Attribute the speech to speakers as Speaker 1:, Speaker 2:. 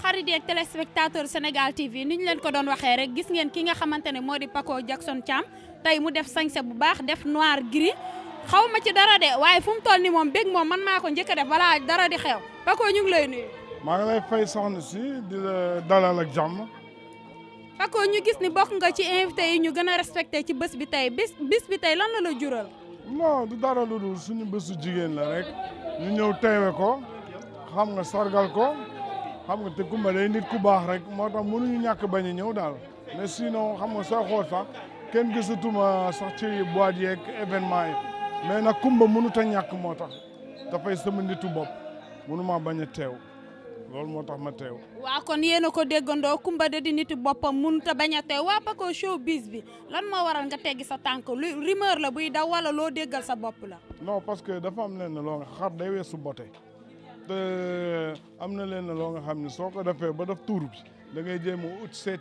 Speaker 1: xarit yeeg téléspectateur Senegaltv ni ñu leen ko doon waxee rek gis ngeen ki nga xamante ne moo di Paco Jackson Thiam tey mu def sañse bu baax def noir gris xaw ma ci dara de waaye fu mu toll ni moom bég moom man maa ko njëkk a def balaa dara di xew Paco ñu ngi lay nuyu.
Speaker 2: maa ngi lay fay soxna si di la dalal ak jàmm.
Speaker 1: Paco ñu gis ni bokk nga ci invité yi ñu gën a respecté ci bés bi tey bis bi tey lan la jural.
Speaker 2: non du dara lu dul suñu bésu jigéen la rek ñu ñëw teewe ko xam nga sargal ko xam nga te Coumba day nit ku baax rek moo tax mënuñu ñàkk bañ a ñëw daal mais sinon xam nga soo xool sax kenn gisatuma sax ci boîte yeeg événement yi mais nag Coumba mënut a ñàkk moo tax dafay sama nitu bopp mënuma bañ a teew loolu moo tax ma teew.
Speaker 1: waaw kon yéen a ko déggandoo Coumba de di nitu boppam mënut a bañ a teew waa Paco showbiz bi lan moo waral nga teggi sa tànk lu rumeur la buy daw wala loo déggal sa bopp la.
Speaker 2: non parce que dafa am leen loo nga xar day weesu bote te am na leen loo nga xam ne soo ko defee ba def tuur bi da ngay jéem a ut seet